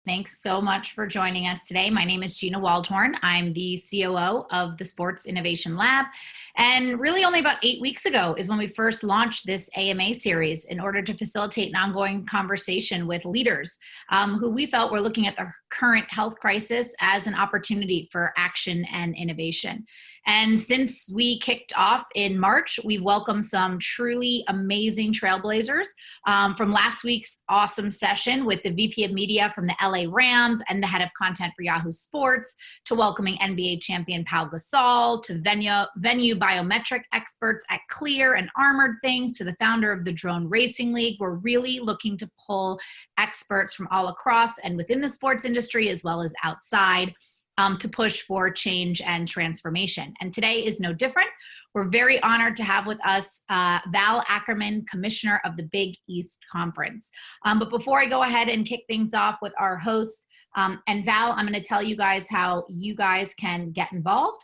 Thanks so much for joining us today. My name is Gina Waldhorn. I'm the COO of the Sports Innovation Lab. And really only about 8 weeks ago is when we first launched this AMA series in order to facilitate an ongoing conversation with leaders who we felt were looking at the current health crisis as an opportunity for action and innovation. And since we kicked off in March, we've welcomed some truly amazing trailblazers from last week's awesome session with the VP of Media from the LA Rams and the head of content for Yahoo Sports, to welcoming NBA champion Pau Gasol, to venue biometric experts at Clear and Armored Things, to the founder of the Drone Racing League. We're really looking to pull experts from all across and within the sports industry as well as outside to push for change and transformation. And today is no different. We're very honored to have with us Val Ackerman, Commissioner of the Big East Conference. But before I go ahead and kick things off with our hosts, and Val, I'm going to tell you guys how you guys can get involved.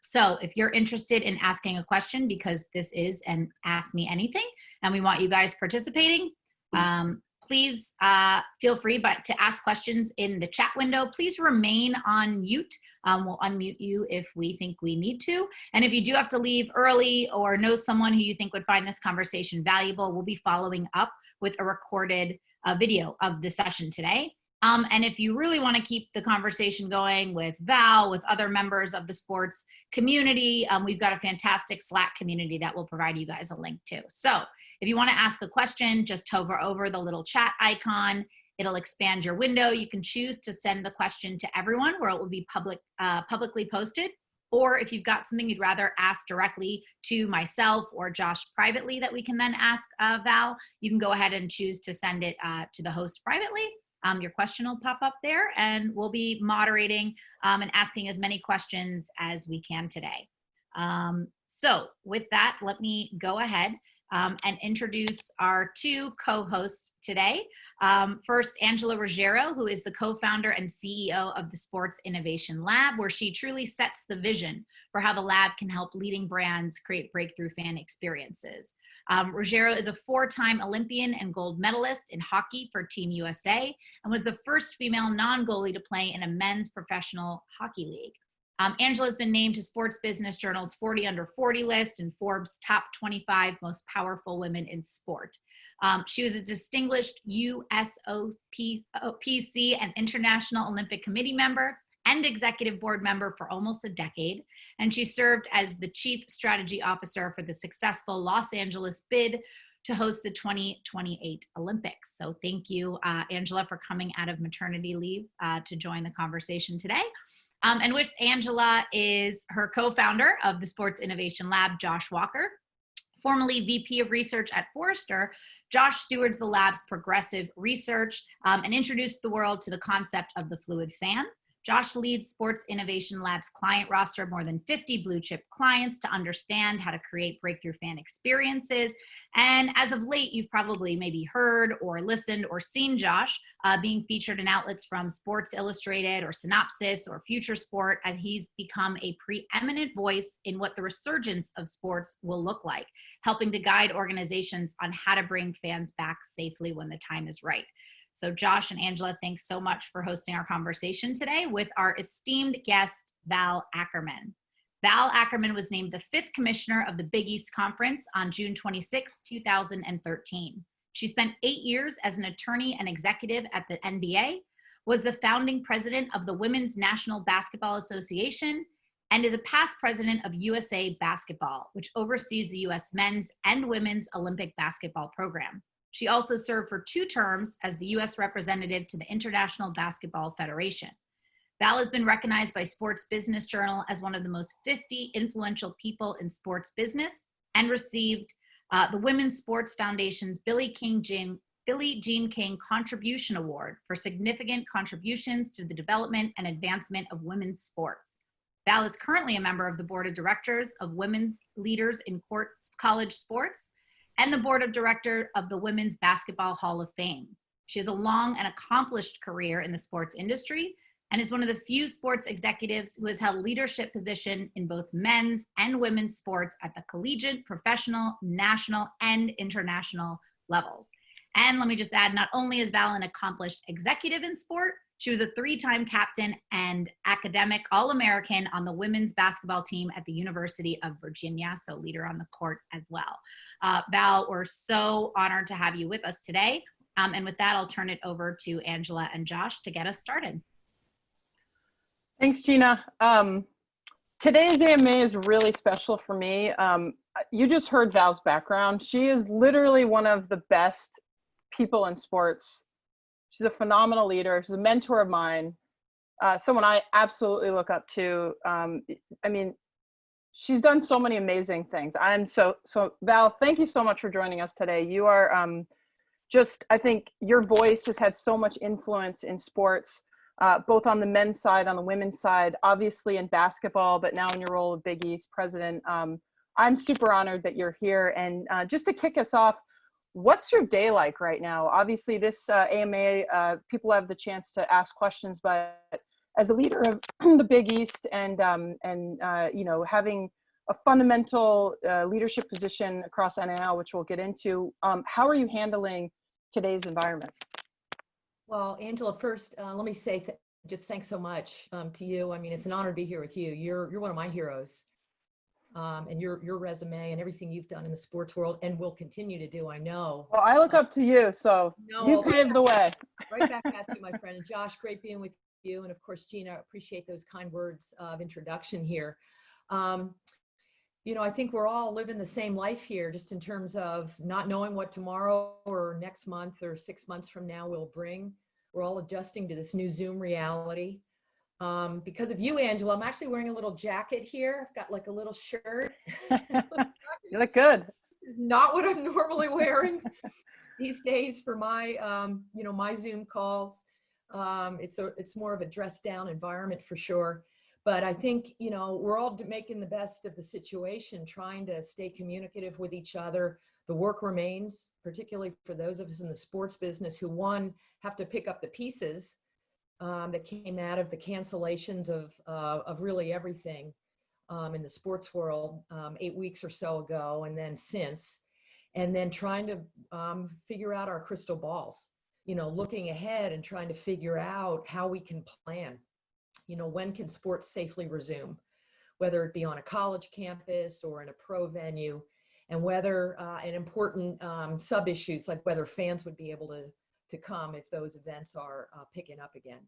So if you're interested in asking a question, because this is an Ask Me Anything, and we want you guys participating, please feel free to ask questions in the chat window. Please remain on mute. We'll unmute you if we think we need to. And if you do have to leave early or know someone who you think would find this conversation valuable, we'll be following up with a recorded video of the session today. And if you really want to keep the conversation going with Val, with other members of the sports community, we've got a fantastic Slack community that will provide you guys a link to. So if you want to ask a question, just hover over the little chat icon. It'll expand your window. You can choose to send the question to everyone, where it will be publicly posted. Or if you've got something you'd rather ask directly to myself or Josh privately that we can then ask Val, you can go ahead and choose to send it to the host privately. Your question will pop up there, and we'll be moderating and asking as many questions as we can today. So with that, let me go ahead and introduce our two co-hosts today. First, Angela Ruggiero, who is the co-founder and CEO of the Sports Innovation Lab, where she truly sets the vision for how the lab can help leading brands create breakthrough fan experiences. Ruggiero is a 4-time Olympian and gold medalist in hockey for Team USA and was the first female non-goalie to play in a men's professional hockey league. Angela has been named to Sports Business Journal's 40 Under 40 list and Forbes' top 25 most powerful women in sport. She was a distinguished USOPC and International Olympic Committee member and executive board member for almost a decade. And she served as the chief strategy officer for the successful Los Angeles bid to host the 2028 Olympics. So thank you, Angela, for coming out of maternity leave to join the conversation today. And with Angela is her co-founder of the Sports Innovation Lab, Josh Walker. Formerly VP of Research at Forrester, Josh stewards the lab's progressive research and introduced the world to the concept of the fluid fan. Josh leads Sports Innovation Lab's client roster of more than 50 blue chip clients to understand how to create breakthrough fan experiences. And as of late, you've probably maybe heard or listened or seen Josh being featured in outlets from Sports Illustrated or Synopsis or Future Sport, as he's become a preeminent voice in what the resurgence of sports will look like, helping to guide organizations on how to bring fans back safely when the time is right. So Josh and Angela, thanks so much for hosting our conversation today with our esteemed guest, Val Ackerman. Val Ackerman was named the 5th commissioner of the Big East Conference on June 26, 2013. She spent 8 years as an attorney and executive at the NBA, was the founding president of the Women's National Basketball Association, and is a past president of USA Basketball, which oversees the U.S. men's and women's Olympic basketball program. She also served for 2 terms as the U.S. representative to the International Basketball Federation. Val has been recognized by Sports Business Journal as one of the most 50 influential people in sports business and received the Women's Sports Foundation's Billie Jean King Contribution Award for significant contributions to the development and advancement of women's sports. Val is currently a member of the board of directors of Women's Leaders in College Sports and the board of director of the Women's Basketball Hall of Fame. She has a long and accomplished career in the sports industry and is one of the few sports executives who has held leadership position in both men's and women's sports at the collegiate, professional, national, and international levels. And let me just add, not only is Val an accomplished executive in sport, she was a 3-time captain and academic All-American on the women's basketball team at the University of Virginia, so leader on the court as well. Val, we're so honored to have you with us today. And with that, I'll turn it over to Angela and Josh to get us started. Thanks, Gina. Today's AMA is really special for me. You just heard Val's background. She is literally one of the best people in sports. She's a phenomenal leader. She's a mentor of mine, someone I absolutely look up to. I mean, she's done so many amazing things. So Val, thank you so much for joining us today. You are I think your voice has had so much influence in sports, both on the men's side, on the women's side, obviously in basketball, but now in your role of Big East president. I'm super honored that you're here. And just to kick us off, what's your day like right now? Obviously this AMA, people have the chance to ask questions, but as a leader of the Big East and you know, having a fundamental leadership position across NIL, which we'll get into, how are you handling today's environment? Well, Angela, first, let me say just thanks so much to you. I mean, it's an honor to be here with you. You're one of my heroes, and your resume and everything you've done in the sports world and will continue to do, I know. Well, I look up to you, so you paved the way. Right back at you, my friend. And Josh, great being with you. And of course, Gina, appreciate those kind words of introduction here. You know, I think we're all living the same life here, just in terms of not knowing what tomorrow or next month or 6 months from now will bring. We're all adjusting to this new Zoom reality. Because of you, Angela, I'm actually wearing a little jacket here. I've got like a little shirt. You look good. Not what I'm normally wearing these days for my, you know, my Zoom calls. It's more of a dressed down environment for sure. But I think, you know, we're all making the best of the situation, trying to stay communicative with each other. The work remains, particularly for those of us in the sports business who, one, have to pick up the pieces that came out of the cancellations of really everything in the sports world 8 weeks or so ago, and then since, and then trying to figure out our crystal balls, you know, looking ahead and trying to figure out how we can plan. You know, when can sports safely resume, whether it be on a college campus or in a pro venue, and whether an important sub-issues like whether fans would be able to come if those events are picking up again.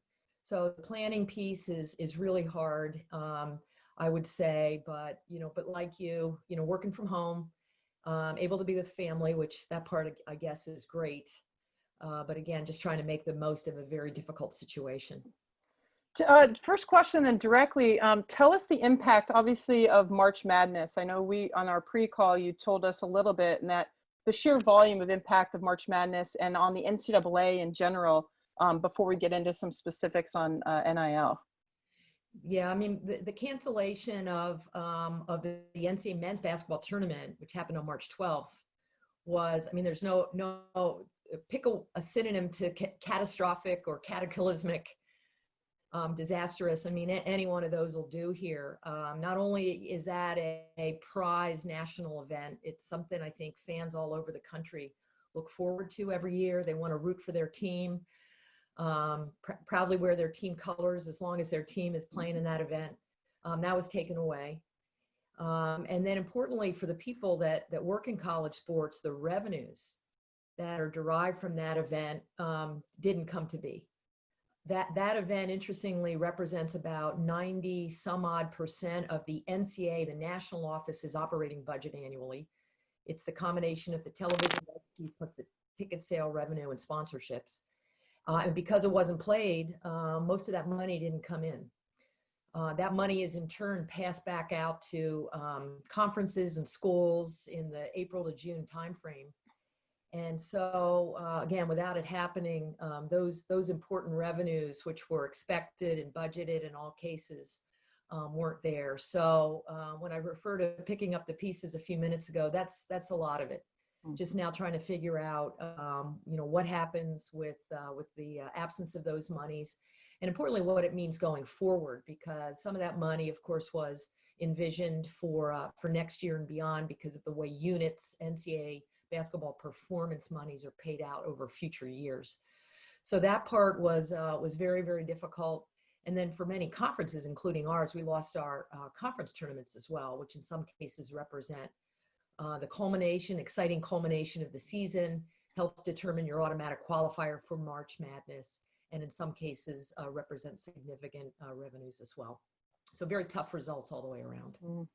So the planning piece is really hard, I would say, but, you know, but like you know, working from home, able to be with family, which that part, I guess, is great. But again, just trying to make the most of a very difficult situation. First question then directly, tell us the impact obviously of March Madness. I know on our pre-call, you told us a little bit, and that the sheer volume of impact of March Madness and on the NCAA in general, before we get into some specifics on NIL. Yeah, I mean, the cancellation of the NCAA men's basketball tournament, which happened on March 12th, was, I mean, there's no pick a synonym to catastrophic or cataclysmic. Disastrous. I mean, any one of those will do here. Not only is that a prize national event, it's something I think fans all over the country look forward to every year. They want to root for their team, proudly wear their team colors as long as their team is playing in that event. That was taken away. And then importantly for the people that work in college sports, the revenues that are derived from that event didn't come to be. That event, interestingly, represents about 90 some odd % of the NCAA, the national office's operating budget annually. It's the combination of the television plus the ticket sale revenue and sponsorships. And because it wasn't played, most of that money didn't come in. That money is in turn passed back out to conferences and schools in the April to June timeframe. And so, again, without it happening, those important revenues, which were expected and budgeted in all cases, weren't there. So when I refer to picking up the pieces a few minutes ago, that's a lot of it. Just now trying to figure out, you know, what happens with the absence of those monies, and importantly, what it means going forward, because some of that money, of course, was envisioned for next year and beyond because of the way units, NCAA basketball performance monies are paid out over future years. So that part was very, very difficult. And then for many conferences, including ours, we lost our conference tournaments as well, which in some cases represent the exciting culmination of the season, helps determine your automatic qualifier for March Madness, and in some cases represent significant revenues as well. So very tough results all the way around.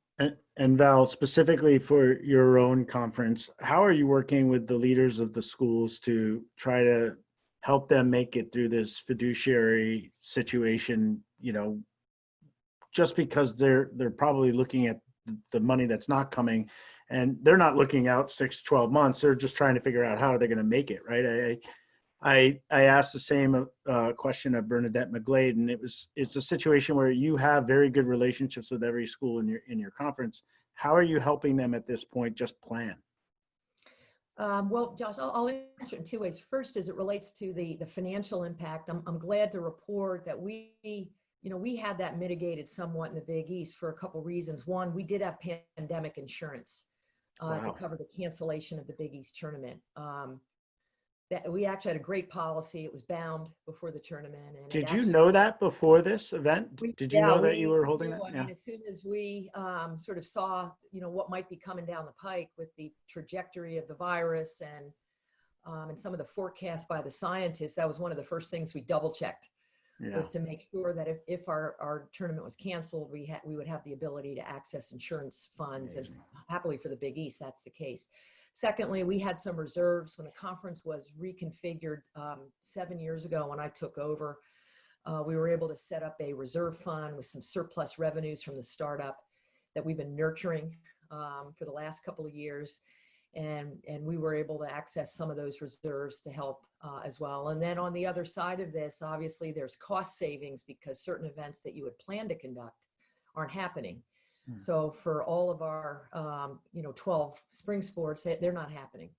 And Val, specifically for your own conference, how are you working with the leaders of the schools to try to help them make it through this fiduciary situation? You know, just because they're probably looking at the money that's not coming, and they're not looking out 6-12 months. They're just trying to figure out how they're going to make it, right? I asked the same question of Bernadette McGlade, and it's a situation where you have very good relationships with every school in your conference. How are you helping them at this point just plan? Well, Josh, I'll answer it in two ways. First, as it relates to the financial impact, I'm glad to report that we had that mitigated somewhat in the Big East for a couple reasons. One, we did have pandemic insurance to cover the cancellation of the Big East tournament. That we actually had a great policy. It was bound before the tournament. And did you know that before this event? Did you know that you were holding that? I mean, as soon as we sort of saw, what might be coming down the pike with the trajectory of the virus and some of the forecasts by the scientists, that was one of the first things we double checked. Was to make sure that if our tournament was canceled, we would have the ability to access insurance funds. Amazing. And happily for the Big East, that's the case. Secondly, we had some reserves when the conference was reconfigured 7 years ago when I took over. We were able to set up a reserve fund with some surplus revenues from the startup that we've been nurturing for the last couple of years. And we were able to access some of those reserves to help as well. And then on the other side of this, obviously there's cost savings because certain events that you had planned to conduct aren't happening. So for all of our, 12 spring sports, they're not happening,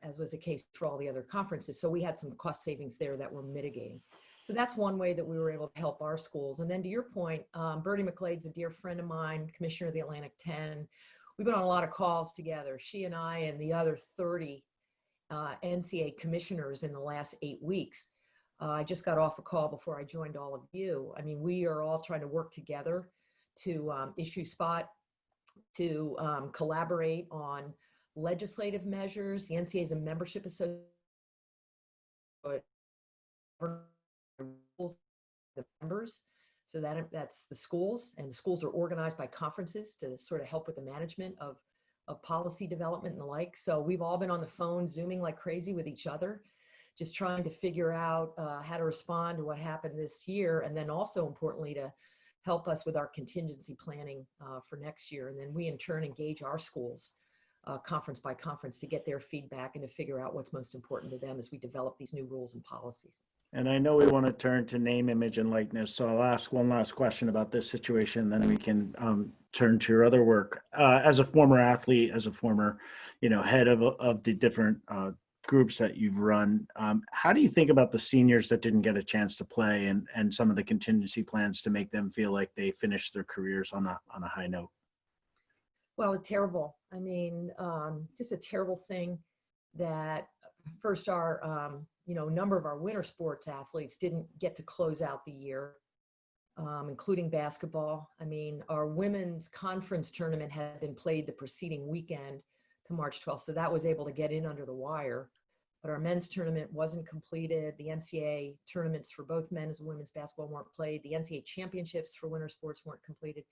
as was the case for all the other conferences. So we had some cost savings there that we're mitigating. So that's one way that we were able to help our schools. And then to your point, Bertie McGlade's a dear friend of mine, commissioner of the Atlantic 10. We've been on a lot of calls together, she and I and the other 30 NCAA commissioners in the last 8 weeks. I just got off a call before I joined all of you. I mean, we are all trying to work together to issue spot, to collaborate on legislative measures. The NCAA is a membership association. The members, so that's the schools, and the schools are organized by conferences to sort of help with the management of policy development and the like. So we've all been on the phone, Zooming like crazy with each other, just trying to figure out how to respond to what happened this year, and then also importantly to help us with our contingency planning for next year. And then we in turn engage our schools conference by conference to get their feedback and to figure out what's most important to them as we develop these new rules and policies. And I know we want to turn to name, image, and likeness. So I'll ask one last question about this situation, then we can turn to your other work. As a former athlete, as a former, head of the different groups that you've run, how do you think about the seniors that didn't get a chance to play and some of the contingency plans to make them feel like they finished their careers on a high note? Well, it's terrible. I mean, just a terrible thing that first our, number of our winter sports athletes didn't get to close out the year, including basketball. I mean, our women's conference tournament had been played the preceding weekend to March 12th, so that was able to get in under the wire. But our men's tournament wasn't completed. The NCAA tournaments for both men's and women's basketball weren't played. The NCAA championships for winter sports weren't completed.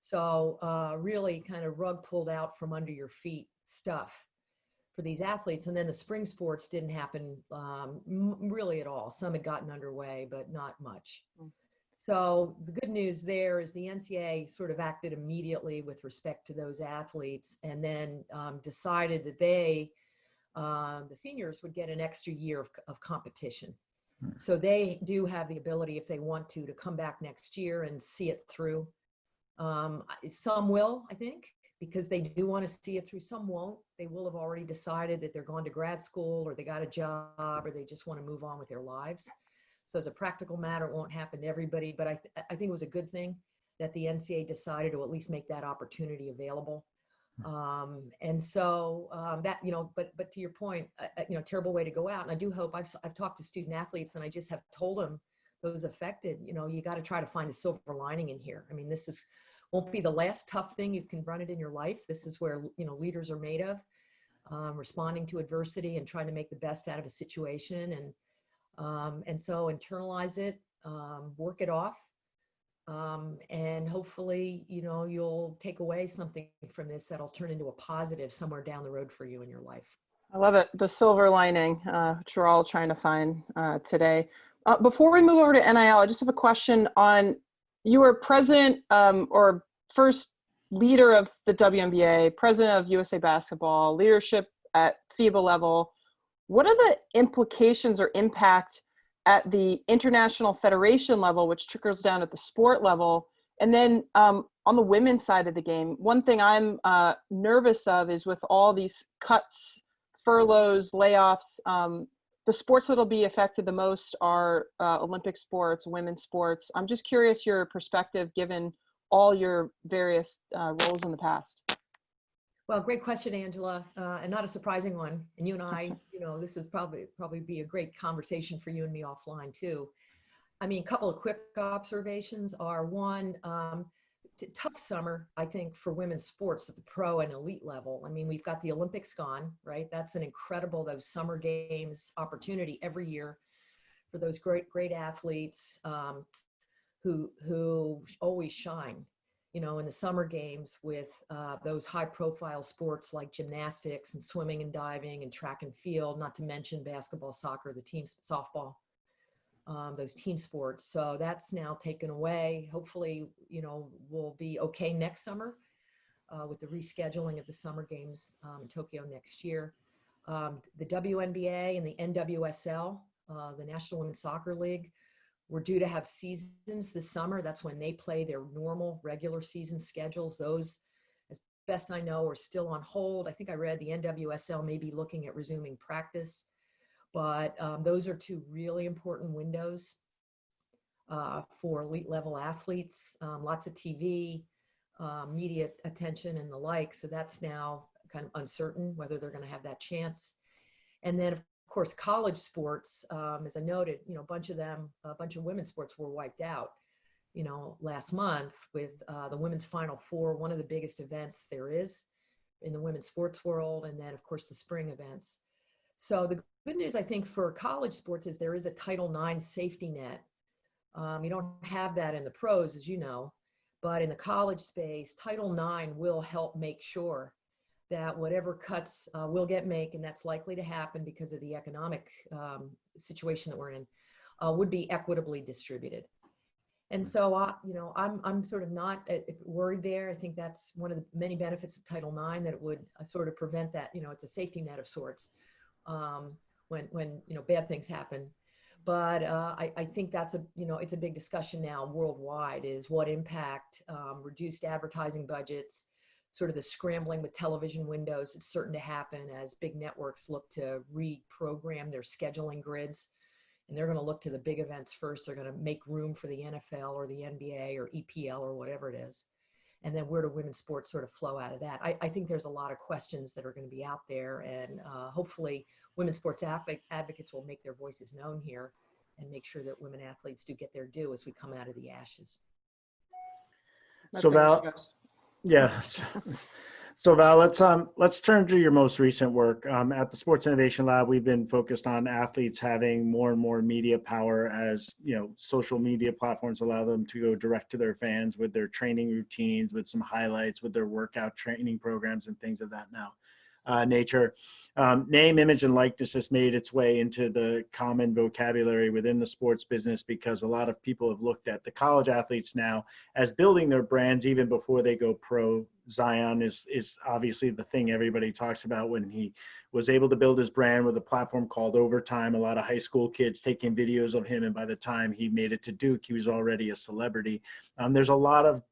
So really kind of rug pulled out from under your feet stuff for these athletes. And then the spring sports didn't happen really at all. Some had gotten underway, but not much. So the good news there is the NCAA sort of acted immediately with respect to those athletes, and then decided that the seniors would get an extra year of competition. So they do have the ability, if they want to come back next year and see it through. Some will, I think, because they do want to see it through. Some won't. They will have already decided that they're going to grad school, or they got a job, or they just want to move on with their lives. So as a practical matter, it won't happen to everybody, but I think it was a good thing that the NCAA decided to at least make that opportunity available. And so that, but to your point, terrible way to go out. And I do hope I've talked to student athletes, and I just have told them, those affected, you got to try to find a silver lining in here. I mean, won't be the last tough thing you've confronted in your life. This is where, leaders are made of, responding to adversity and trying to make the best out of a situation. And so internalize it, work it off. And hopefully, you'll take away something from this that'll turn into a positive somewhere down the road for you in your life. I love it. The silver lining, which we're all trying to find today. Before we move over to NIL, I just have a question on, you were president or first leader of the WNBA, president of USA Basketball, leadership at FIBA level. What are the implications or impact at the international federation level, which trickles down at the sport level? And then on the women's side of the game, one thing I'm nervous of is with all these cuts, furloughs, layoffs, the sports that'll be affected the most are Olympic sports, women's sports. I'm just curious your perspective given all your various roles in the past. Well, great question, Angela, and not a surprising one. And you and I, this is probably be a great conversation for you and me offline too. I mean, a couple of quick observations are, one, tough summer, I think, for women's sports at the pro and elite level. I mean, we've got the Olympics gone, right? That's an incredible, those summer games opportunity every year for those great athletes who always shine, in the summer games with those high profile sports like gymnastics and swimming and diving and track and field, not to mention basketball, soccer, the teams, softball. Those team sports. So that's now taken away. Hopefully, we'll be okay next summer with the rescheduling of the summer games in Tokyo next year. The WNBA and the NWSL, the National Women's Soccer League, we're due to have seasons this summer. That's when they play their normal regular season schedules. Those, as best I know, are still on hold. I think I read the NWSL may be looking at resuming practice. But those are two really important windows for elite level athletes, lots of TV, media attention and the like. So that's now kind of uncertain whether they're going to have that chance. And then, of course, college sports, as I noted, a bunch of women's sports were wiped out, last month with the women's Final Four, one of the biggest events there is in the women's sports world. And then, of course, the spring events. So the good news, I think, for college sports is there is a Title IX safety net. You don't have that in the pros, as you know, but in the college space, Title IX will help make sure that whatever cuts will get made, and that's likely to happen because of the economic situation that we're in, would be equitably distributed. And so, I'm sort of not worried there. I think that's one of the many benefits of Title IX, that it would sort of prevent that, it's a safety net of sorts. When bad things happen, but I think that's it's a big discussion now worldwide, is what impact reduced advertising budgets, sort of the scrambling with television windows. It's certain to happen as big networks look to reprogram their scheduling grids, and they're going to look to the big events first. They're going to make room for the NFL or the NBA or EPL or whatever it is. And then where do women's sports sort of flow out of that? I think there's a lot of questions that are going to be out there, and hopefully women's sports advocates will make their voices known here and make sure that women athletes do get their due as we come out of the ashes. So Val, yeah. So Val, let's turn to your most recent work. At the Sports Innovation Lab, we've been focused on athletes having more and more media power as, social media platforms allow them to go direct to their fans with their training routines, with some highlights, with their workout training programs and things of that nature. Name, image, and likeness has made its way into the common vocabulary within the sports business because a lot of people have looked at the college athletes now as building their brands even before they go pro. Zion is obviously the thing everybody talks about when he was able to build his brand with a platform called Overtime. A lot of high school kids taking videos of him, and by the time he made it to Duke, he was already a celebrity. There's a lot of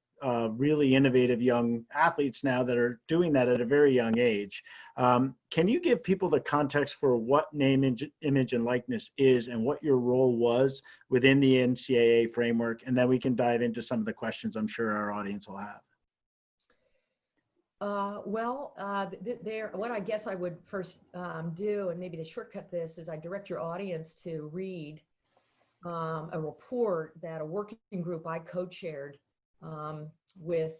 really innovative young athletes now that are doing that at a very young age. Can you give people the context for what name, image, and likeness is and what your role was within the NCAA framework? And then we can dive into some of the questions I'm sure our audience will have. What I guess I would first do, and maybe to shortcut this, is I direct your audience to read a report that a working group I co-chaired with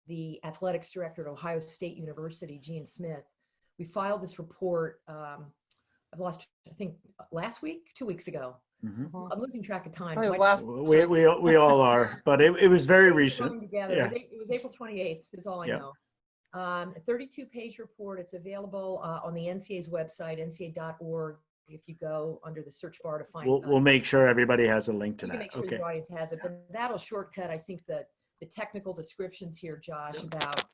the athletics director at Ohio State University, Gene Smith. We filed this report, I've lost, I think, last week, 2 weeks ago. Mhm. I'm losing track of time. It was My- last We all are, but it was very recent. Together. Yeah. It was April 28th is all I Yeah. know. A 32-page report. It's available on the NCAA's website, nca.org. If you go under the search bar to find it. We'll make sure everybody has a link to You can that. make sure Okay. your audience has it, but that'll shortcut, I think, the technical descriptions here, Josh, about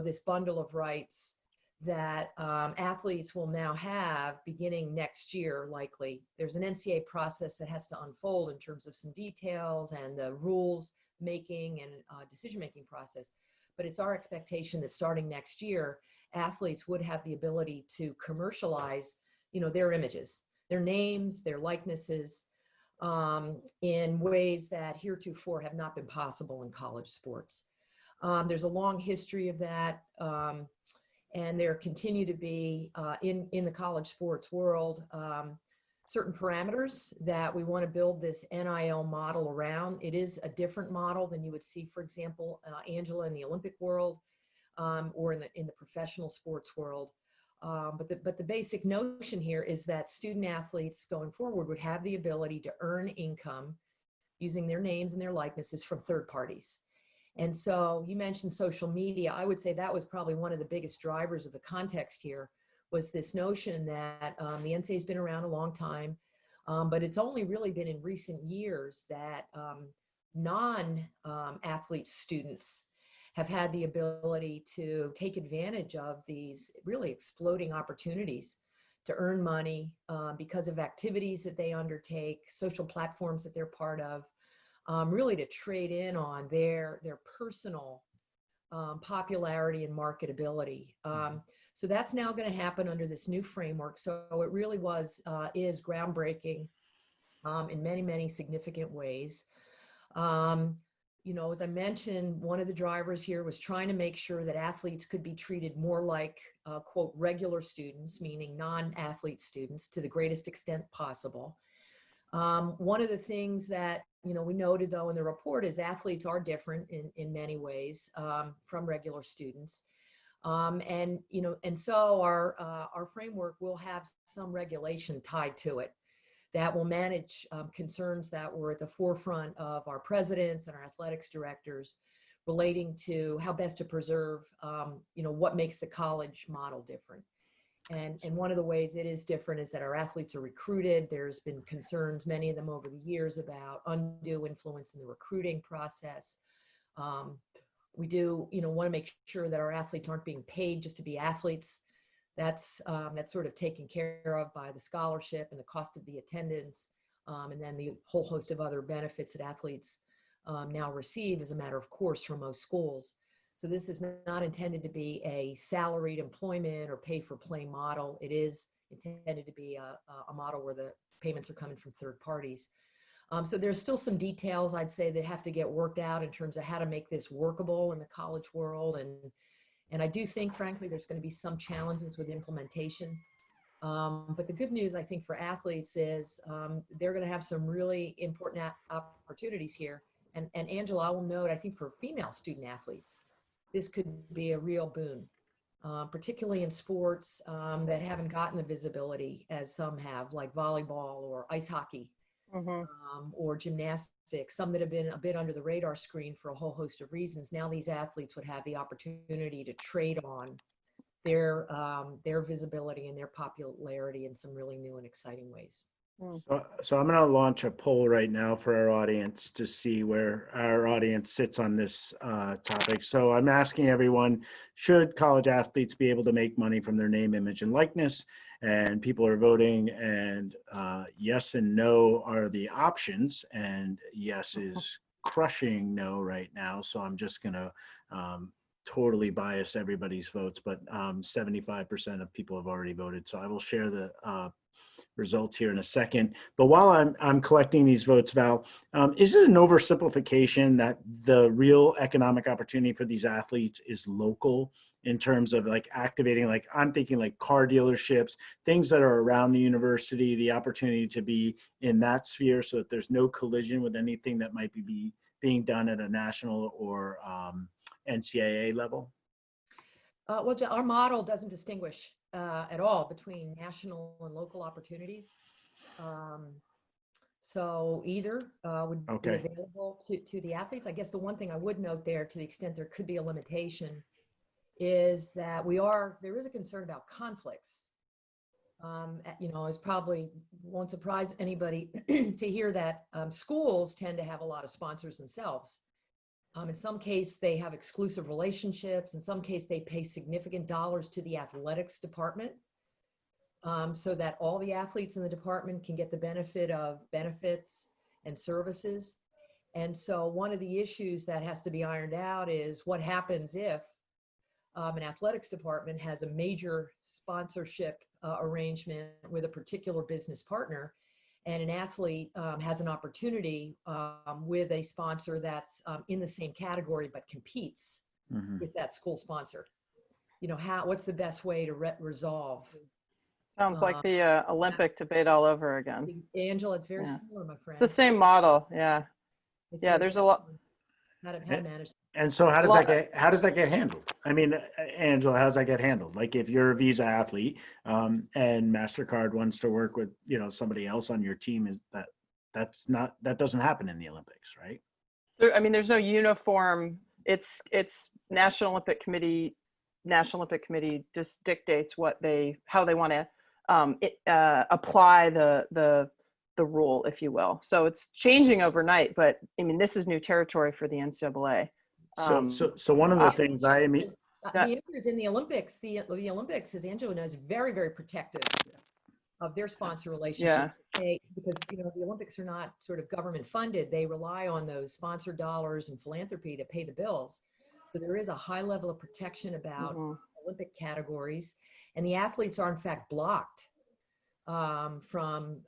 this bundle of rights that athletes will now have beginning next year, likely. There's an NCAA process that has to unfold in terms of some details and the rules making and decision-making process. But it's our expectation that starting next year, athletes would have the ability to commercialize, their images, their names, their likenesses, in ways that heretofore have not been possible in college sports. There's a long history of that, and there continue to be in the college sports world certain parameters that we want to build this NIL model around. It is a different model than you would see, for example, Angela, in the Olympic world or in the professional sports world. But the basic notion here is that student athletes going forward would have the ability to earn income using their names and their likenesses from third parties. And so you mentioned social media. I would say that was probably one of the biggest drivers of the context here, was this notion that the NCAA has been around a long time, but it's only really been in recent years that non-athlete students have had the ability to take advantage of these really exploding opportunities to earn money because of activities that they undertake, social platforms that they're part of, really to trade in on their personal popularity and marketability. So that's now going to happen under this new framework. So it really is groundbreaking in many, many significant ways. As I mentioned, one of the drivers here was trying to make sure that athletes could be treated more like, quote, regular students, meaning non-athlete students, to the greatest extent possible. One of the things that, we noted, though, in the report is athletes are different in many ways from regular students. And so our framework will have some regulation tied to it that will manage concerns that were at the forefront of our presidents and our athletics directors relating to how best to preserve, what makes the college model different. And one of the ways it is different is that our athletes are recruited. There's been concerns, many of them over the years, about undue influence in the recruiting process. We do, want to make sure that our athletes aren't being paid just to be athletes. That's sort of taken care of by the scholarship and the cost of the attendance, and then the whole host of other benefits that athletes now receive as a matter of course from most schools. So this is not intended to be a salaried employment or pay for play model. It is intended to be a model where the payments are coming from third parties. So there's still some details, I'd say, that have to get worked out in terms of how to make this workable in the college world. And I do think, frankly, there's going to be some challenges with implementation. But the good news, I think, for athletes is they're going to have some really important opportunities here. And Angela, I will note, I think for female student athletes, this could be a real boon, particularly in sports that haven't gotten the visibility as some have, like volleyball or ice hockey, or gymnastics, some that have been a bit under the radar screen for a whole host of reasons. Now these athletes would have the opportunity to trade on their visibility and their popularity in some really new and exciting ways. So I'm going to launch a poll right now for our audience to see where our audience sits on this topic. So I'm asking everyone, should college athletes be able to make money from their name, image, and likeness? And people are voting, and yes and no are the options, and yes is crushing no right now. So I'm just going to totally bias everybody's votes, but 75% of people have already voted. So I will share the results here in a second. But while I'm collecting these votes, Val, is it an oversimplification that the real economic opportunity for these athletes is local in terms of like activating, like I'm thinking like car dealerships, things that are around the university, the opportunity to be in that sphere so that there's no collision with anything that might be being done at a national or NCAA level? Well, our model doesn't distinguish at all between national and local opportunities. So either would be available to the athletes. I guess the one thing I would note there, to the extent there could be a limitation, is that there is a concern about conflicts. It probably won't surprise anybody to hear that schools tend to have a lot of sponsors themselves. In some case, they have exclusive relationships. In some case, they pay significant dollars to the athletics department so that all the athletes in the department can get the benefit of benefits and services. And so one of the issues that has to be ironed out is what happens if an athletics department has a major sponsorship arrangement with a particular business partner, and an athlete has an opportunity with a sponsor that's in the same category but competes with that school sponsor. What's the best way to resolve? Sounds like the Olympic debate all over again. Angela, it's very similar, my friend. It's the same model, yeah. There's a lot. How to manage. And so how does that get handled? I mean, Angela, how does that get handled? Like if you're a Visa athlete and MasterCard wants to work with, somebody else on your team, that doesn't happen in the Olympics, right? There's no uniform. It's National Olympic Committee just dictates how they want to apply the rule, if you will. So it's changing overnight, but this is new territory for the NCAA. So one of the things the answer is in the Olympics. The Olympics, as Angela knows, very, very protective of their sponsor relationship. Because the Olympics are not sort of government funded. They rely on those sponsor dollars and philanthropy to pay the bills. So there is a high level of protection about Olympic categories, and the athletes are in fact blocked from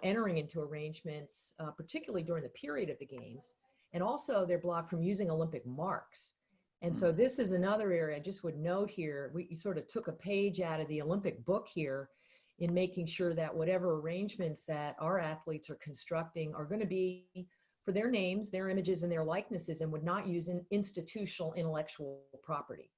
entering into arrangements, particularly during the period of the games. And also they're blocked from using Olympic marks. And so this is another area I just would note here. We sort of took a page out of the Olympic book here in making sure that whatever arrangements that our athletes are constructing are going to be for their names, their images, and their likenesses, and would not use an institutional intellectual property.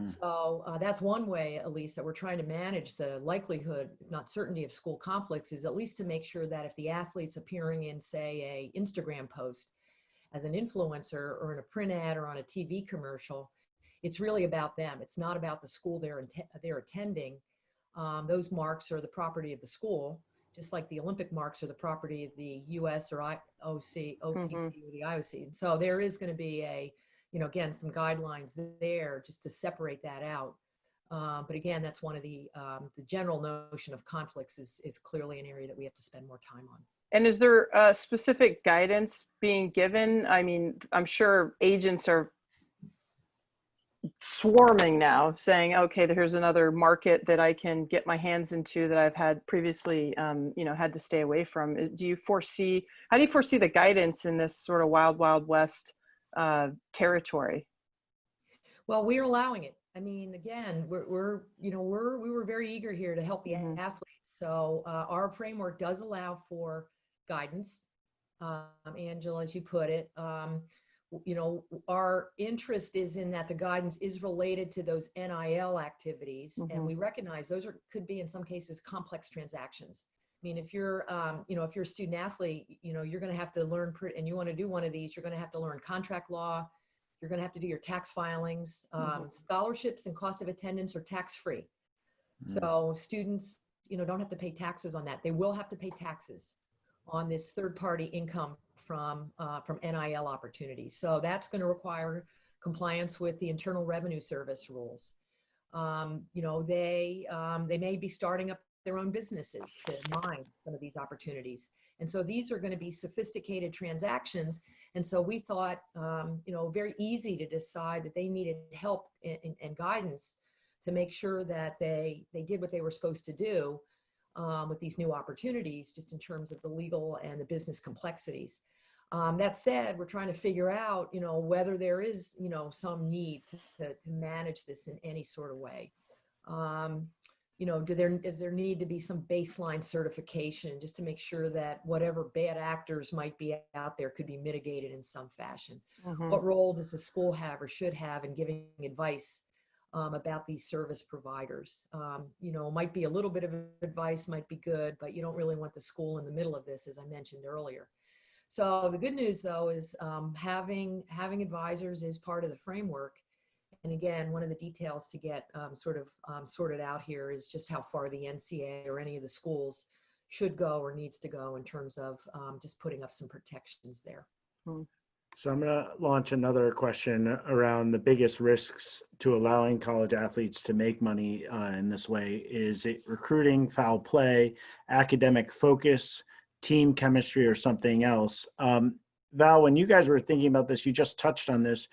So that's one way, at least, that we're trying to manage the likelihood, if not certainty, of school conflicts, is at least to make sure that if the athlete's appearing in, say, a Instagram post as an influencer or in a print ad or on a TV commercial, it's really about them. It's not about the school they're attending. Those marks are the property of the school, just like the Olympic marks are the property of the US or IOC, OPP, or the IOC. And so there is going to be again, some guidelines there just to separate that out. But again, that's one of the general notion of conflicts is clearly an area that we have to spend more time on. And is there specific guidance being given? I'm sure agents are swarming now saying, okay, here's another market that I can get my hands into that I've had previously, had to stay away from. How do you foresee the guidance in this sort of wild, wild west territory? Well, we're allowing it. Again, we were very eager here to help the athletes. So our framework does allow for guidance. Angela, as you put it, our interest is in that the guidance is related to those NIL activities, and we recognize those could be in some cases complex transactions. If you're a student athlete, you're going to have to learn, and you want to do one of these, you're going to have to learn contract law. You're going to have to do your tax filings. Scholarships and cost of attendance are tax-free. So students, don't have to pay taxes on that. They will have to pay taxes on this third-party income from NIL opportunities. So that's going to require compliance with the Internal Revenue Service rules. They may be starting up their own businesses to mine some of these opportunities. And so these are going to be sophisticated transactions. And so we thought, very easy to decide that they needed help and guidance to make sure that they did what they were supposed to do with these new opportunities, just in terms of the legal and the business complexities. That said, we're trying to figure out, whether there is, some need to manage this in any sort of way. Is there need to be some baseline certification just to make sure that whatever bad actors might be out there could be mitigated in some fashion? What role does the school have or should have in giving advice about these service providers? Might be a little bit of advice, might be good, but you don't really want the school in the middle of this, as I mentioned earlier. So the good news, though, is having advisors is part of the framework. And again, one of the details to get sorted out here is just how far the NCA or any of the schools should go or needs to go in terms of just putting up some protections there. So I'm going to launch another question around the biggest risks to allowing college athletes to make money in this way. Is it recruiting, foul play, academic focus, team chemistry, or something else? Val, when you guys were thinking about this, you just touched on this.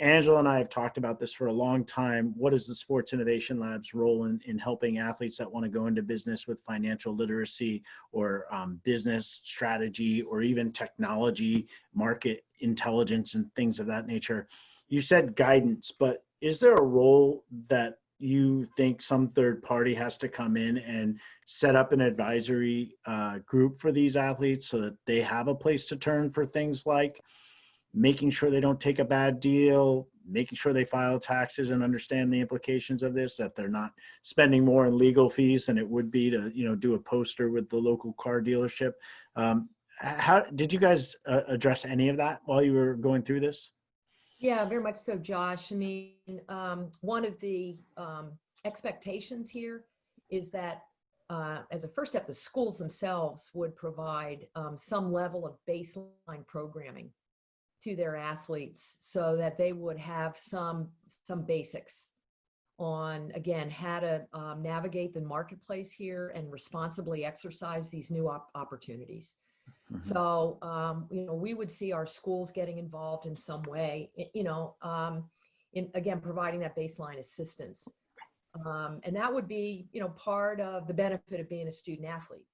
Angela and I have talked about this for a long time. What is the Sports Innovation Lab's role in helping athletes that want to go into business with financial literacy or business strategy or even technology, market intelligence, and things of that nature? You said guidance, but is there a role that you think some third party has to come in and set up an advisory group for these athletes so that they have a place to turn for things like making sure they don't take a bad deal, making sure they file taxes and understand the implications of this, that they're not spending more in legal fees than it would be to, do a poster with the local car dealership? How did you guys address any of that while you were going through this? Yeah, very much so, Josh. I mean, one of the expectations here is that as a first step, the schools themselves would provide some level of baseline programming to their athletes so that they would have some basics on, again, how to navigate the marketplace here and responsibly exercise these new opportunities. So, we would see our schools getting involved in some way, in, again, providing that baseline assistance. And that would be, part of the benefit of being a student athlete.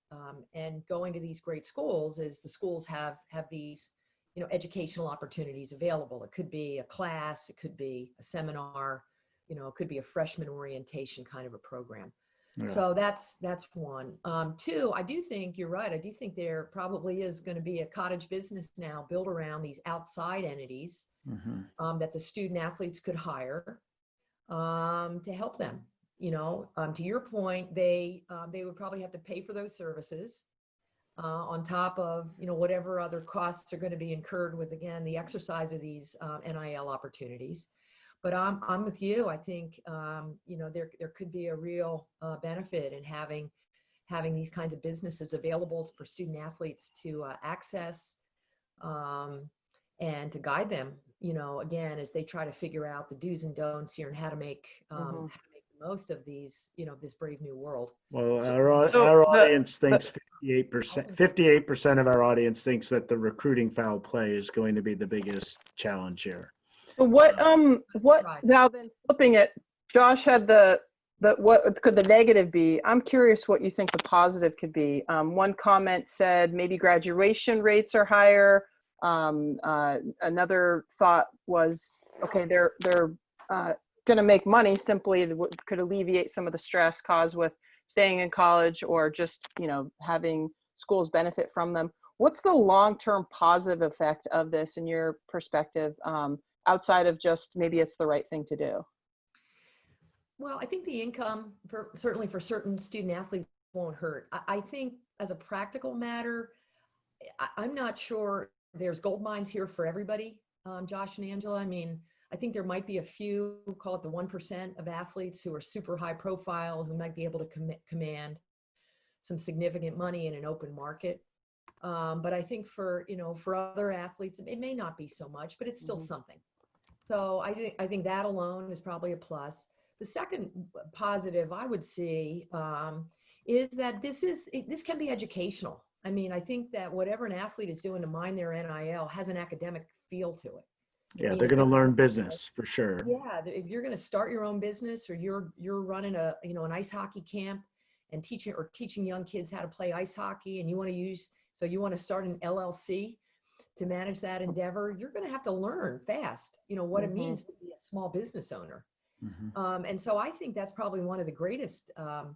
And going to these great schools is the schools have these, educational opportunities available. It could be a class, it could be a seminar, it could be a freshman orientation kind of a program. Yeah. So that's one. Two, I do think you're right. I do think there probably is going to be a cottage business now built around these outside entities that the student athletes could hire to help them. To your point, they would probably have to pay for those services on top of whatever other costs are going to be incurred with, again, the exercise of these NIL opportunities. But I'm with you. I think there could be a real benefit in having these kinds of businesses available for student athletes to access and to guide them. Again, as they try to figure out the do's and don'ts here and how to make the most of these, this brave new world. Well, our audience thinks 58% of our audience thinks that the recruiting foul play is going to be the biggest challenge here. So what now then flipping it, Josh had what could the negative be? I'm curious what you think the positive could be. One comment said maybe graduation rates are higher. Another thought was, okay, they're going to make money, simply could alleviate some of the stress caused with staying in college or just, having schools benefit from them. What's the long-term positive effect of this in your perspective? Outside of just maybe it's the right thing to do? Well, I think the income certainly for certain student athletes won't hurt. I think as a practical matter, I'm not sure there's gold mines here for everybody, Josh and Angela. I mean, I think there might be a few, call it the 1% of athletes who are super high profile, who might be able to command some significant money in an open market. But I think for other athletes, it may not be so much, but it's still something. So I think that alone is probably a plus. The second positive I would see is that this can be educational. I mean, I think that whatever an athlete is doing to mine their NIL has an academic feel to it. Yeah, they're going to learn business for sure. Yeah, if you're going to start your own business or you're running an ice hockey camp and teaching young kids how to play ice hockey, and you want to start an LLC to manage that endeavor, you're going to have to learn fast, what it means to be a small business owner. And so I think that's probably one of the greatest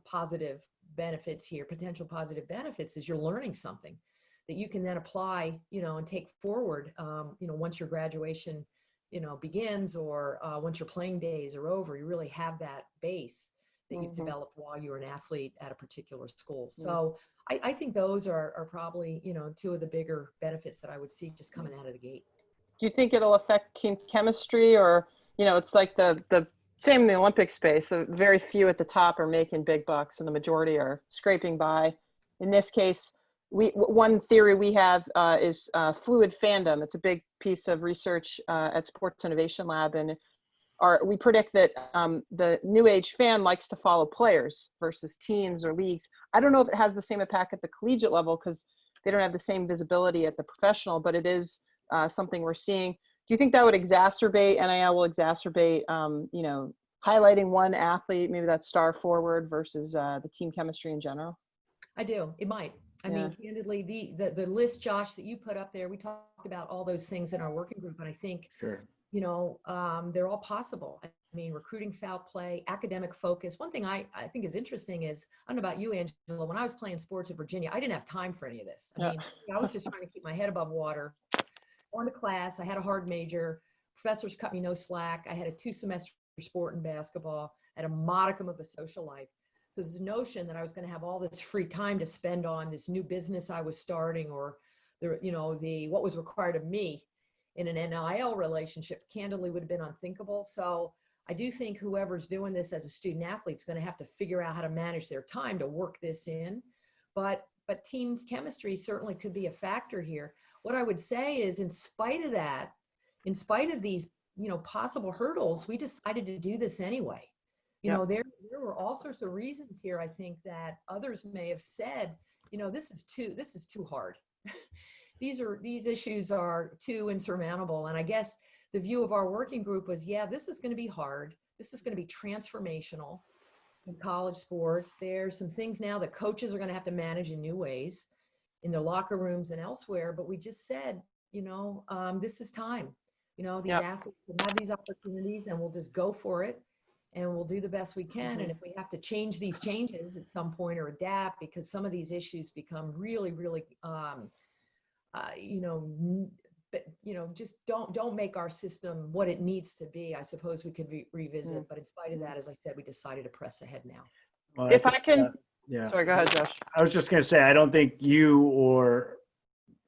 positive benefits here, potential positive benefits, is you're learning something that you can then apply, and take forward, once your graduation, begins, or once your playing days are over. You really have that base that you've developed while you were an athlete at a particular school. So I think those are probably, two of the bigger benefits that I would see just coming out of the gate. Do you think it'll affect team chemistry, or, it's like the same in the Olympic space? So very few at the top are making big bucks and the majority are scraping by. In this case, one theory we have is fluid fandom. It's a big piece of research at Sports Innovation Lab, and we predict that the new age fan likes to follow players versus teams or leagues. I don't know if it has the same impact at the collegiate level because they don't have the same visibility at the professional, but it is something we're seeing. Do you think that would exacerbate, NIL will exacerbate, highlighting one athlete, maybe that star forward, versus the team chemistry in general? I do. It might. I mean, candidly, the list, Josh, that you put up there, we talked about all those things in our working group, and I think, they're all possible. I mean, recruiting, foul play, academic focus. One thing I think is interesting is, I don't know about you, Angela, when I was playing sports at Virginia, I didn't have time for any of this. I mean, I was just trying to keep my head above water, going to class. I had a hard major. Professors cut me no slack. I had a 2-semester sport in basketball, had a modicum of a social life. So this notion that I was going to have all this free time to spend on this new business I was starting, or what was required of me in an NIL relationship, candidly would have been unthinkable. So I do think whoever's doing this as a student athlete is going to have to figure out how to manage their time to work this in. But team chemistry certainly could be a factor here. What I would say is, in spite of that, in spite of these, possible hurdles, we decided to do this anyway. There were all sorts of reasons here, I think, that others may have said, this is too hard. These issues are too insurmountable. And I guess the view of our working group was, this is going to be hard. This is going to be transformational in college sports. There's some things now that coaches are going to have to manage in new ways in their locker rooms and elsewhere. But we just said, this is time. These athletes will have these opportunities, and we'll just go for it. And we'll do the best we can. And if we have to change these changes at some point, or adapt, because some of these issues become really, really, just don't make our system what it needs to be, I suppose we could revisit. But in spite of that, as I said, we decided to press ahead now. Well, If I can, sorry, go ahead, Josh. I was just going to say, I don't think you or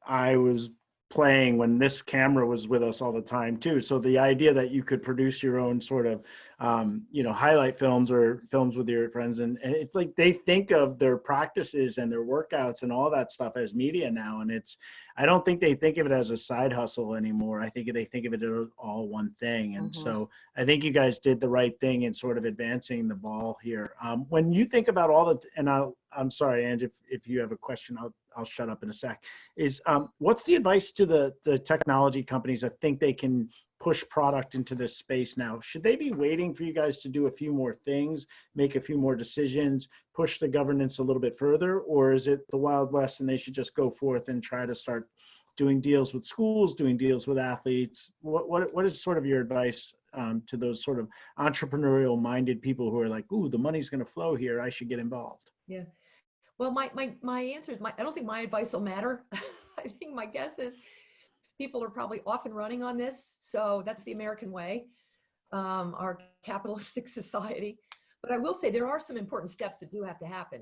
I was playing when this camera was with us all the time too. So the idea that you could produce your own sort of, highlight films or films with your friends, and it's like they think of their practices and their workouts and all that stuff as media now. And I don't think they think of it as a side hustle anymore. I think they think of it as all one thing. And so I think you guys did the right thing in sort of advancing the ball here. When you think about all and I'm sorry, Ange, if you have a question, I'll shut up in a sec, what's the advice to the technology companies that think they can push product into this space now? Should they be waiting for you guys to do a few more things, make a few more decisions, push the governance a little bit further? Or is it the Wild West and they should just go forth and try to start doing deals with schools, doing deals with athletes? What is sort of your advice to those sort of entrepreneurial minded people who are like, ooh, the money's going to flow here, I should get involved? Yeah. Well, my answer is, I don't think my advice will matter. I think my guess is people are probably off and running on this. So that's the American way, our capitalistic society. But I will say there are some important steps that do have to happen.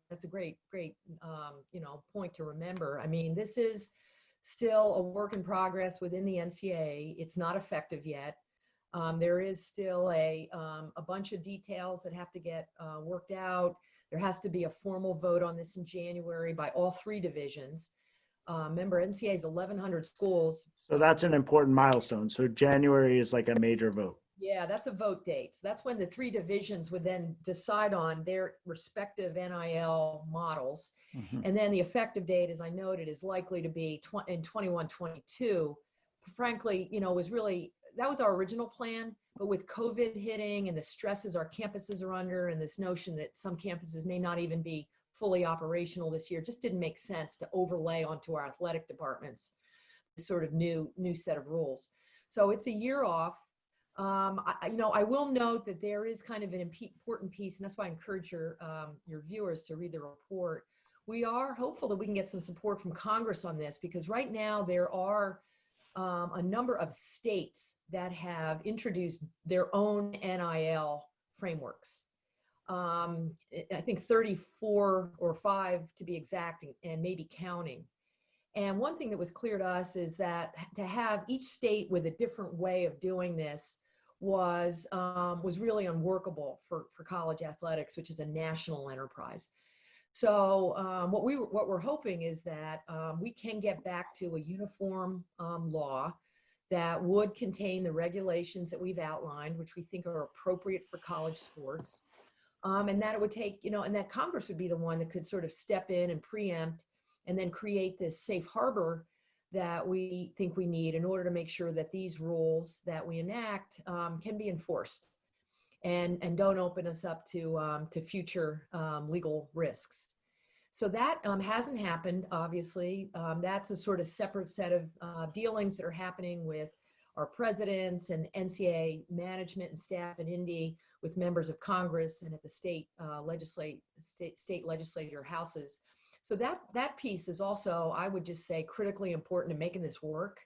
That's a great, point to remember. I mean, this is still a work in progress within the NCAA. It's not effective yet. There is still a bunch of details that have to get worked out. There has to be a formal vote on this in January by all 3 divisions. Remember, NCAA is 1,100 schools. So that's an important milestone. So January is like a major vote. Yeah, that's a vote date. So that's when the 3 divisions would then decide on their respective NIL models. And then the effective date, as I noted, is likely to be in 21-22. Frankly, that was our original plan. But with COVID hitting and the stresses our campuses are under, and this notion that some campuses may not even be fully operational this year, it just didn't make sense to overlay onto our athletic departments this sort of new set of rules. So it's a year off. I will note that there is kind of an important piece, and that's why I encourage your viewers to read the report. We are hopeful that we can get some support from Congress on this, because right now there are a number of states that have introduced their own NIL frameworks. I think 34 or 5 to be exact, and maybe counting. And one thing that was clear to us is that to have each state with a different way of doing this was really unworkable for college athletics, which is a national enterprise. So what we're hoping is that we can get back to a uniform law that would contain the regulations that we've outlined, which we think are appropriate for college sports, and that it would take, and that Congress would be the one that could sort of step in and preempt and then create this safe harbor that we think we need in order to make sure that these rules that we enact can be enforced and don't open us up to future legal risks. So that hasn't happened, obviously. That's a sort of separate set of dealings that are happening with our presidents and NCAA management and staff in Indy, with members of Congress and at the state legislature houses. So that piece is also, I would just say, critically important in making this work,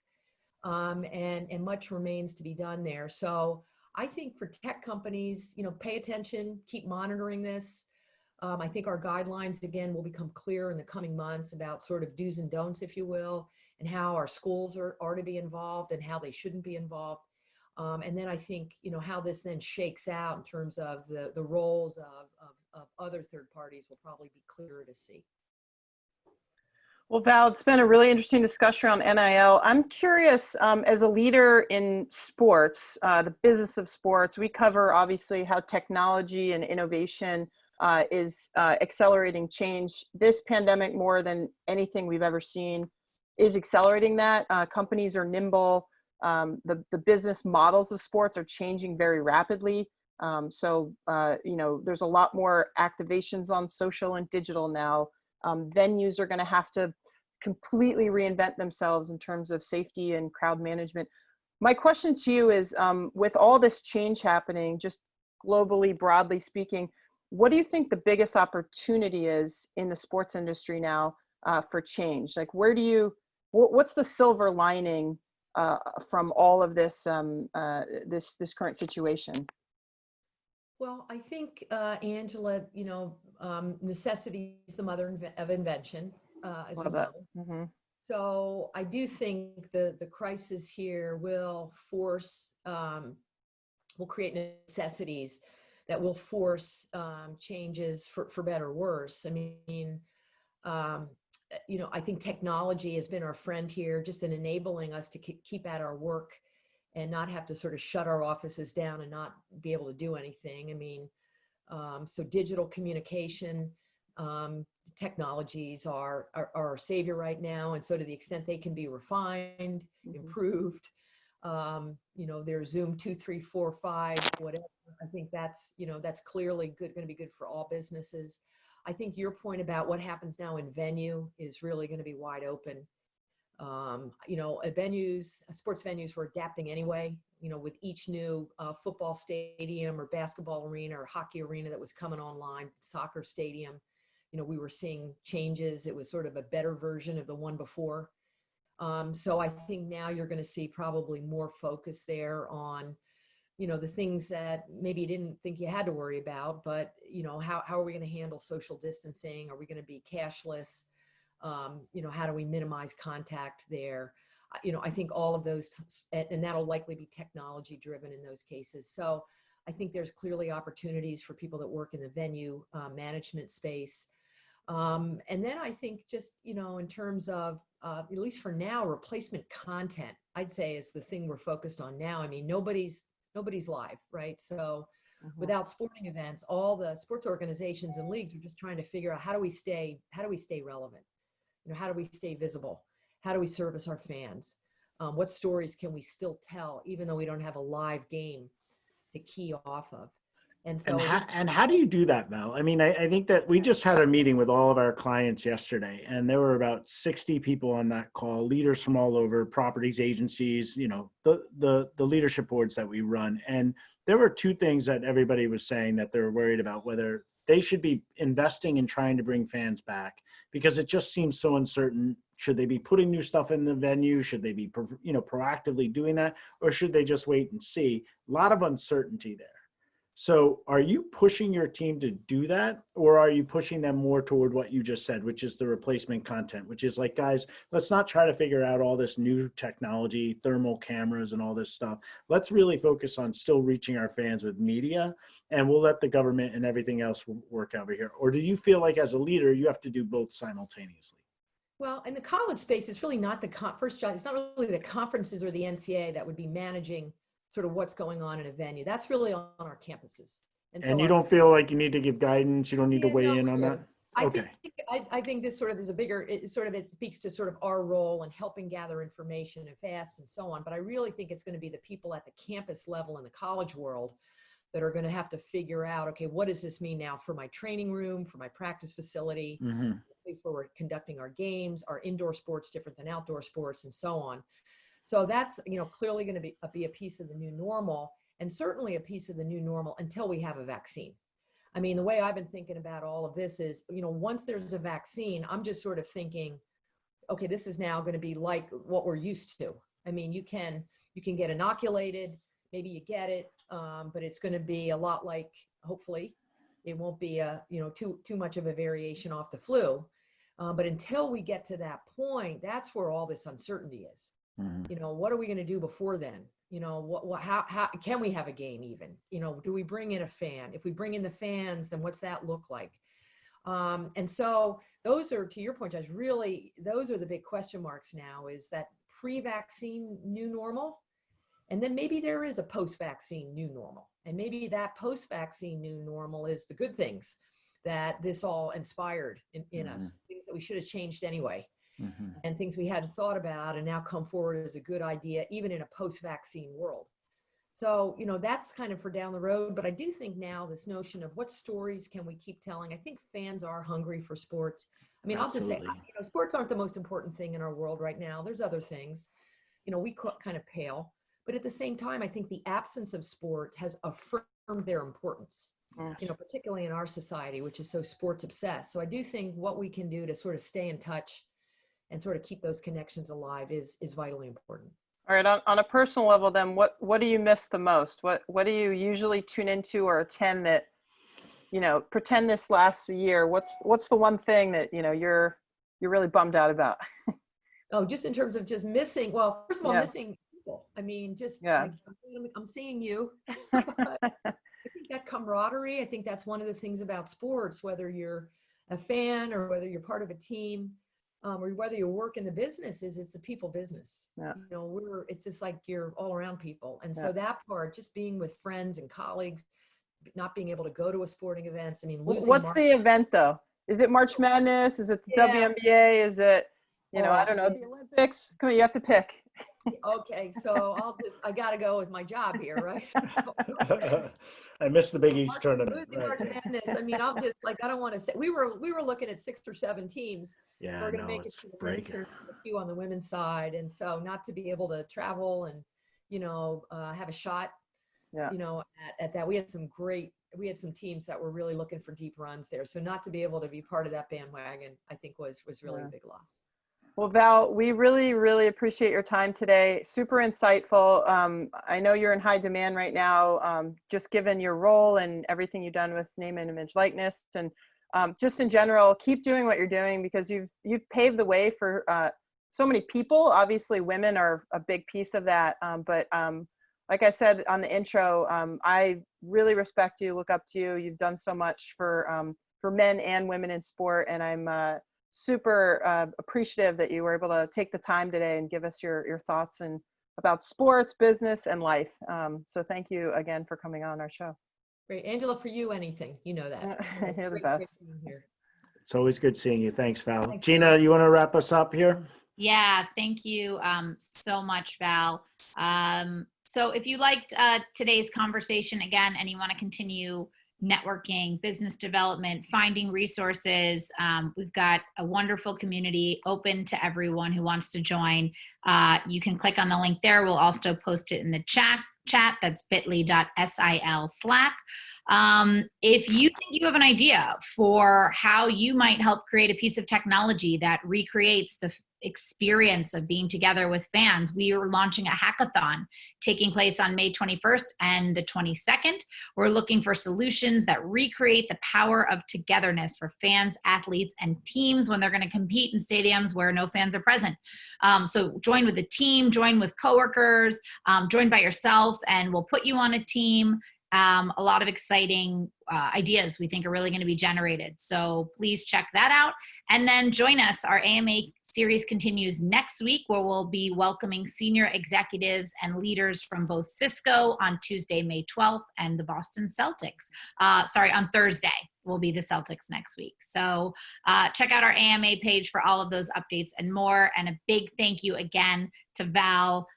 and much remains to be done there. So I think for tech companies, pay attention, keep monitoring this. I think our guidelines, again, will become clear in the coming months about sort of do's and don'ts, if you will, and how our schools are to be involved and how they shouldn't be involved. And then I think, how this then shakes out in terms of the roles of other third parties will probably be clearer to see. Well, Val, it's been a really interesting discussion on NIL. I'm curious, as a leader in sports, the business of sports, we cover obviously how technology and innovation is accelerating change. This pandemic, more than anything we've ever seen, is accelerating that. Companies are nimble. The business models of sports are changing very rapidly. So there's a lot more activations on social and digital now. Venues are going to have to completely reinvent themselves in terms of safety and crowd management. My question to you is, with all this change happening, just globally, broadly speaking, what do you think the biggest opportunity is in the sports industry now for change? Like, what's the silver lining from all of this, this current situation? Well, I think, Angela, necessity is the mother of invention, as we know. Mm-hmm. So I do think the crisis here will create necessities that will force changes for better or worse. I mean, I think technology has been our friend here, just in enabling us to keep at our work and not have to sort of shut our offices down and not be able to do anything. I mean, so digital communication technologies are our savior right now. And so to the extent they can be refined, improved, there's Zoom 2, 3, 4, 5, whatever. I think that's clearly going to be good for all businesses. I think your point about what happens now in venue is really going to be wide open. Sports venues were adapting anyway, with each new football stadium or basketball arena or hockey arena that was coming online, soccer stadium, we were seeing changes. It was sort of a better version of the one before. So I think now you're going to see probably more focus there on, the things that maybe you didn't think you had to worry about, but, how are we going to handle social distancing? Are we going to be cashless? How do we minimize contact there? I think all of those, and that'll likely be technology driven in those cases. So I think there's clearly opportunities for people that work in the venue management space. And then I think just, in terms of, at least for now, replacement content, I'd say is the thing we're focused on now. I mean, nobody's live, right? So without sporting events, all the sports organizations and leagues are just trying to figure out how do we stay relevant? How do we stay visible? How do we service our fans? What stories can we still tell, even though we don't have a live game? to key off of. And And so how do you do that, Val? I mean, I think that we just had a meeting with all of our clients yesterday, and there were about 60 people on that call, leaders from all over, properties, agencies, you know, the leadership boards that we run. And there were two things that everybody was saying that they're worried about, whether they should be investing in trying to bring fans back, because it just seems so uncertain. Should they be putting new stuff in the venue? Should they be, you know, proactively doing that? Or should they just wait and see? A lot of uncertainty there. So are you pushing your team to do that, or are you pushing them more toward what you just said, which is the replacement content, which is like, guys, let's not try to figure out all this new technology, thermal cameras and all this stuff. Let's really focus on still reaching our fans with media, and we'll let the government and everything else work over here. Or do you feel like as a leader, you have to do both simultaneously? Well, in the college space, it's really not the first job. It's not really the conferences or the NCAA that would be managing sort of what's going on in a venue. That's really on our campuses. And so you don't feel like you need to give guidance? You don't need to weigh no, in on that? Okay. I think this sort of is a bigger, it speaks to sort of our role in helping gather information and fast and so on. But I really think it's going to be the people at the campus level in the college world that are going to have to figure out, okay, what does this mean now for my training room, for my practice facility, Mm-hmm. the place where we're conducting our games, our indoor sports different than outdoor sports and so on. So that's, you know, clearly going to be a piece of the new normal, and certainly a piece of the new normal until we have a vaccine. I mean, the way I've been thinking about all of this is, you know, once there's a vaccine, I'm just sort of thinking, okay, this is now going to be like what we're used to. I mean, you can get inoculated, maybe you get it, but it's going to be a lot like, hopefully, it won't be too much of a variation off the flu. But until we get to that point, that's where all this uncertainty is. Mm-hmm. You know, what are we going to do before then? You know, how can we have a game even? You know, do we bring in a fan? If we bring in the fans, then what's that look like? And so those are, to your point, Josh, really, those are the big question marks now, is that pre-vaccine new normal. And then maybe there is a post-vaccine new normal. And maybe that post-vaccine new normal is the good things that this all inspired in Mm-hmm. us, things that we should have changed anyway. Mm-hmm. And things we hadn't thought about and now come forward as a good idea, even in a post-vaccine world. So, you know, that's kind of for down the road. But I do think now this notion of what stories can we keep telling? I think fans are hungry for sports. I mean, Absolutely. I'll just say, you know, sports aren't the most important thing in our world right now. There's other things, you know, we kind of pale. But at the same time, I think the absence of sports has affirmed their importance, you know, particularly in our society, which is so sports obsessed. So I do think what we can do to sort of stay in touch and sort of keep those connections alive is vitally important. All right, on a personal level, then, what do you miss the most? What do you usually tune into or attend that, you know, pretend this lasts a year? What's the one thing that, you know, you're really bummed out about? Oh, just in terms of just missing. Well, first of all, missing people. I mean, just like, I'm seeing you. I think that camaraderie. I think that's one of the things about sports, whether you're a fan or whether you're part of a team. Or whether you work in the business, it's a people business. Yeah. You know, it's just like you're all around people. And so that part, just being with friends and colleagues, not being able to go to a sporting events. I mean, losing. What's the event though? Is it March Madness? Is it the WNBA? Is it, you know, I don't know, the Olympics? Come on, you have to pick. Okay, so I got to go with my job here, right? I missed the Big East tournament. March Madness. I mean, I'm just like, I don't want to say, we were looking at 6 or 7 teams. Yeah, we're going to make it to the men's tournament, a few on the women's side. And so not to be able to travel and, you know, have a shot, you know, at that. We had some teams that were really looking for deep runs there. So not to be able to be part of that bandwagon, I think was really a big loss. Well, Val, we really, really appreciate your time today. Super insightful. I know you're in high demand right now, just given your role and everything you've done with name and image likeness, and just in general, keep doing what you're doing, because you've paved the way for so many people. Obviously, women are a big piece of that. But like I said on the intro, I really respect you, look up to you. You've done so much for men and women in sport, and I'm super appreciative that you were able to take the time today and give us your thoughts and about sports, business, and life. So thank you again for coming on our show. Great. Angela, for you, anything, you know that. You're the best. It's always good seeing you. Thanks, Val. Gina, you want to wrap us up here? Yeah, thank you so much, Val. So if you liked today's conversation again and you want to continue networking, business development, finding resources, we've got a wonderful community open to everyone who wants to join. You can click on the link there. We'll also post it in the chat. That's bit.ly.sil/Slack. If you think you have an idea for how you might help create a piece of technology that recreates the experience of being together with fans, we are launching a hackathon taking place on May 21st and the 22nd. We're looking for solutions that recreate the power of togetherness for fans, athletes, and teams when they're going to compete in stadiums where no fans are present. So join with a team, join with coworkers, join by yourself, and we'll put you on a team. A lot of exciting ideas we think are really going to be generated. So please check that out. And then join us. Our AMA series continues next week, where we'll be welcoming senior executives and leaders from both Cisco on Tuesday, May 12th, and the Boston Celtics. On Thursday will be the Celtics next week. So check out our AMA page for all of those updates and more. And a big thank you again to Val,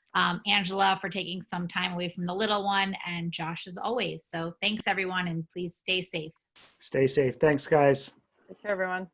Angela for taking some time away from the little one, and Josh as always. So thanks everyone, and please stay safe. Stay safe. Thanks, guys. Take care, everyone.